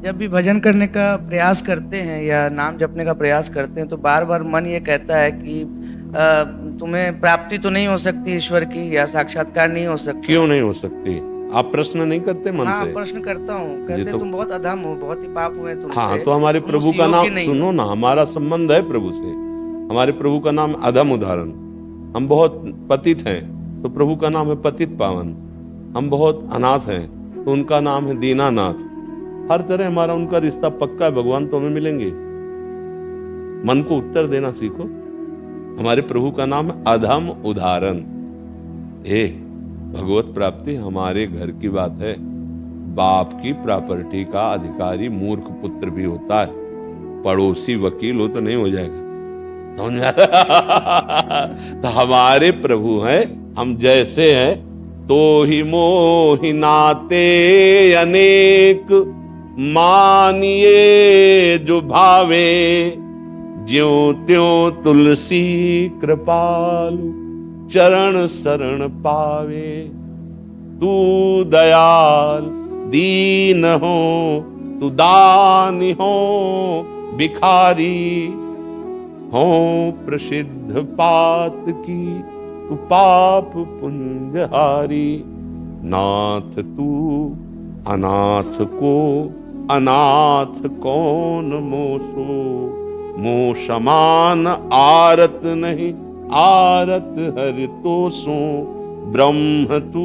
जब भी भजन करने का प्रयास करते हैं या नाम जपने का प्रयास करते हैं तो बार-बार मन ये कहता है कि तुम्हें प्राप्ति तो नहीं हो सकती ईश्वर की या साक्षात्कार नहीं हो सकता। क्यों नहीं हो सकती? आप प्रश्न नहीं करते मन हाँ, से? प्रश्न करता हूँ। जी कहते तो तुम बहुत अधम हो, बहुत ही पाप हुए हाँ, तुमसे, तो हमारे तुम प्रभु उस का योग्य नाम नहीं सुनो हो। ना, हमारा संबंध है प्रभु से। हमारे प्रभु का नाम अधम उदाहरण। हम बहुत पतित हैं तो प्रभु का नाम है पतित पावन। हम बहुत अनाथ हैं तो उनका नाम है दीनानाथ। हर तरह हमारा उनका रिश्ता पक्का है, भगवान तो हमें मिलेंगे। मन को उत्तर देना सीखो। हमारे प्रभु का नाम है अधम उदाहरण। भगवत प्राप्ति हमारे घर की बात है। बाप की प्रॉपर्टी का अधिकारी मूर्ख पुत्र भी होता है, पड़ोसी वकील हो तो नहीं हो जाएगा। समझ में आ रहा? तो हमारे प्रभु हैं, हम जैसे हैं तो ही मोहि नाते अनेक, मानिए जो भावे ज्यों त्यों तुलसी कृपालु, चरण शरण पावे। तू दयाल दीन हो, तू दानी हो, भिखारी हो प्रसिद्ध पात की, तू पाप पुंजहारी। नाथ तू अनाथ को अनाथ कौन मोसो, मोह समान आरत नहीं, आरत हर तो सो। ब्रह्म तू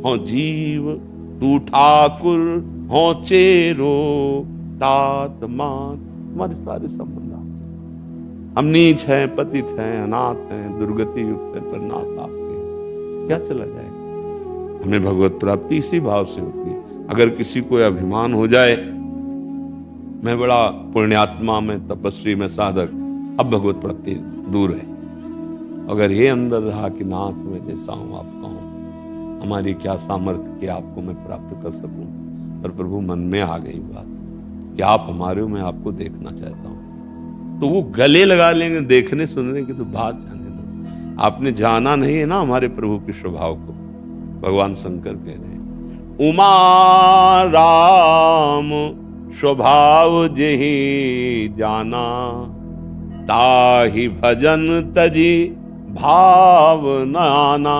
हो जीव, तू ठाकुर हो चेरो, तात मान। हमारे सारे संबंध हम नीच हैं, पतित हैं, अनाथ हैं, दुर्गति युक्त हैं, पर नाथ आपके हैं। क्या चला जाएगा? हमें भगवत प्राप्ति इसी भाव से होती है। अगर किसी को अभिमान हो जाए मैं बड़ा पुण्यात्मा, मैं तपस्वी, मैं साधक, अब भगवत प्राप्ति दूर है। अगर ये अंदर रहा कि नाथ मैं जैसा हूं आपका हूं, हमारी क्या सामर्थ्य कि आपको मैं प्राप्त कर सकूं। पर प्रभु मन में आ गई बात कि आप हमारे हो, मैं आपको देखना चाहता हूं। तो वो गले लगा लेंगे, देखने सुनने की तो बात जाने दो। आपने जाना नहीं है ना हमारे प्रभु के स्वभाव को। भगवान शंकर कह रहे हैं उमा राम स्वभाव जेहि जाना, ताहि भजन तजी भाव न आना।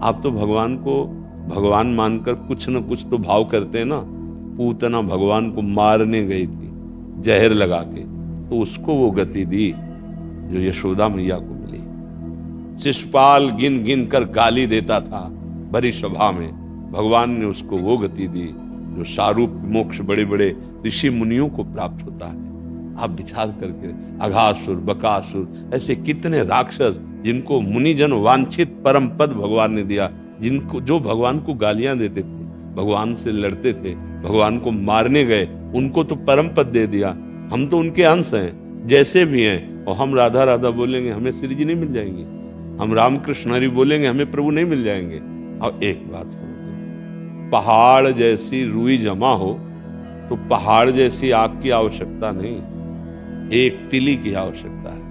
आप तो भगवान को भगवान मानकर कुछ न कुछ तो भाव करते हैं ना। पूतना भगवान को मारने गई थी जहर लगा के, तो उसको वो गति दी जो यशोदा मैया को मिली। शिशुपाल गिन गिन कर गाली देता था भरी सभा में, भगवान ने उसको वो गति दी जो शारूप मोक्ष बड़े बड़े ऋषि मुनियों को प्राप्त होता है। आप विचार करके, अघासुर, बकासुर, ऐसे कितने राक्षस जिनको मुनिजन वांछित परम पद भगवान ने दिया, जिनको जो भगवान को गालियां देते थे, भगवान से लड़ते थे, भगवान को मारने गए, उनको तो परम पद दे दिया। हम तो उनके अंश हैं, जैसे भी हैं। और हम राधा राधा बोलेंगे हमें श्री जी नहीं मिल जाएंगे, हम रामकृष्ण हरि बोलेंगे हमें प्रभु नहीं मिल जाएंगे। और एक बात समझो, पहाड़ जैसी रुई जमा हो तो पहाड़ जैसी आग की आवश्यकता नहीं, एक तिली की आवश्यकता है,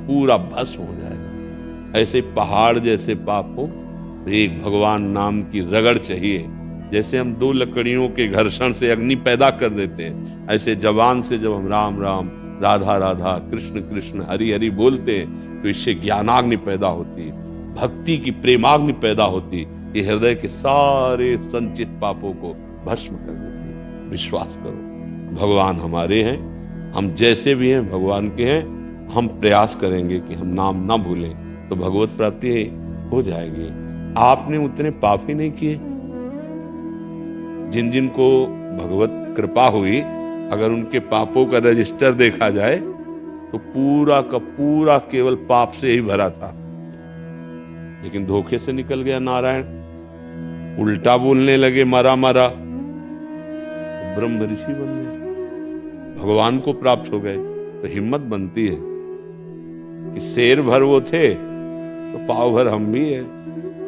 पूरा भस्म हो जाएगा। ऐसे पहाड़ जैसे पाप हो तो एक भगवान नाम की रगड़ चाहिए। जैसे हम दो लकड़ियों के घर्षण से अग्नि पैदा कर देते हैं, ऐसे जबान से जब हम राम राम, राधा राधा, कृष्ण कृष्ण, हरि हरि बोलते हैं तो इससे ज्ञानाग्नि पैदा होती है, भक्ति की प्रेमाग्नि पैदा होती है। ये हृदय के सारे संचित पापों को भस्म कर देती है। विश्वास करो, भगवान हमारे हैं, हम जैसे भी हैं भगवान के हैं। हम प्रयास करेंगे कि हम नाम ना भूलें तो भगवत प्राप्ति हो जाएगी। आपने उतने पाप ही नहीं किए। जिन जिन को भगवत कृपा हुई, अगर उनके पापों का रजिस्टर देखा जाए तो पूरा का पूरा केवल पाप से ही भरा था। लेकिन धोखे से निकल गया नारायण, उल्टा बोलने लगे मरा मरा, तो ब्रह्म ऋषि बन गए, भगवान को प्राप्त हो गए। तो हिम्मत बनती है कि शेर भर वो थे तो पाव भर हम भी है।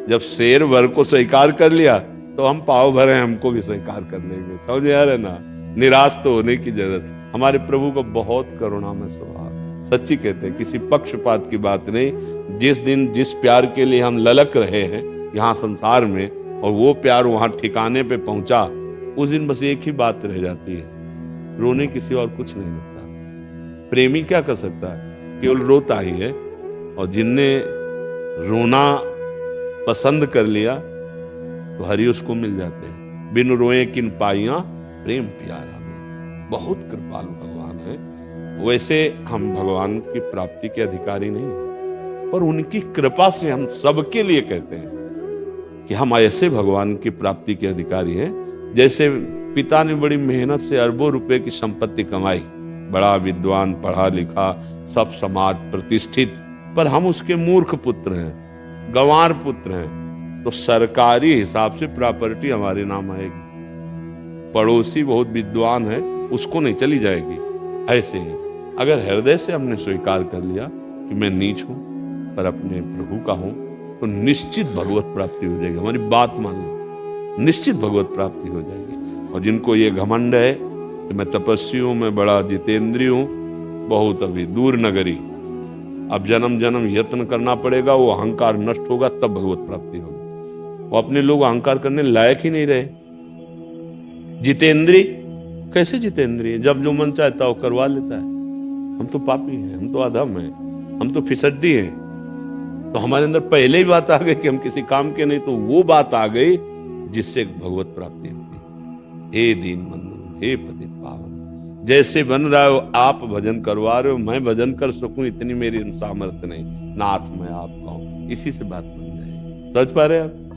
जब शेर भर को स्वीकार कर लिया तो हम पाव भर हैं, हमको भी स्वीकार कर लेंगे। समझ आ रहे ना, निराश तो होने की जरूरत। हमारे प्रभु का बहुत करुणा में स्वभाव, सच्ची कहते हैं, किसी पक्षपात की बात नहीं। जिस दिन जिस प्यार के लिए हम ललक रहे हैं यहाँ संसार में और वो प्यार वहां ठिकाने पे पहुंचा, उस दिन बस एक ही बात रह जाती है रोने किसी और कुछ नहीं लगता। प्रेमी क्या कर सकता है, केवल रोता ही है। और जिनने रोना पसंद कर लिया तो हरि उसको मिल जाते हैं। बिन रोए किन पाइया प्रेम प्यारा में। बहुत कृपालु भगवान है। वैसे हम भगवान की प्राप्ति के अधिकारी नहीं, पर उनकी कृपा से हम सबके लिए कहते हैं कि हम ऐसे भगवान की प्राप्ति के अधिकारी हैं। जैसे पिता ने बड़ी मेहनत से अरबों रुपए की संपत्ति कमाई, बड़ा विद्वान, पढ़ा लिखा, सब समाज प्रतिष्ठित, पर हम उसके मूर्ख पुत्र हैं, गंवार पुत्र हैं, तो सरकारी हिसाब से प्रॉपर्टी हमारे नाम आएगी। पड़ोसी बहुत विद्वान है, उसको नहीं चली जाएगी। ऐसे ही अगर हृदय से हमने स्वीकार कर लिया कि मैं नीच हूं पर अपने प्रभु का हूं, तो निश्चित भगवत प्राप्ति हो जाएगी। हमारी बात मान लो, निश्चित भगवत प्राप्ति हो जाएगी। और जिनको ये घमंड है कि मैं तपस्वी हूं, मैं बड़ा जितेंद्री हूं, बहुत अभी दूर नगरी, अब जन्म जन्म यत्न करना पड़ेगा, वो अहंकार नष्ट होगा तब भगवत प्राप्ति होगी। वो अपने लोग अहंकार करने लायक ही नहीं रहे। जितेंद्री कैसे जितेंद्री है, जब जो मन चाहता हो करवा लेता है। हम तो पापी हैं, हम तो अधम हैं, हम तो फिसड्डी हैं। तो हमारे अंदर पहले ही बात आ गई कि हम किसी काम के नहीं, तो वो बात आ गई जिससे भगवत प्राप्ति होती। हे दीन बंधु, हे पतित पावन, जैसे बन रहा हो आप भजन करवा रहे हो, मैं भजन कर सकूं इतनी मेरी सामर्थ्य नहीं, नाथ मैं आपका हूं। इसी से बात बन जाएगी। समझ पा रहे हैं आप?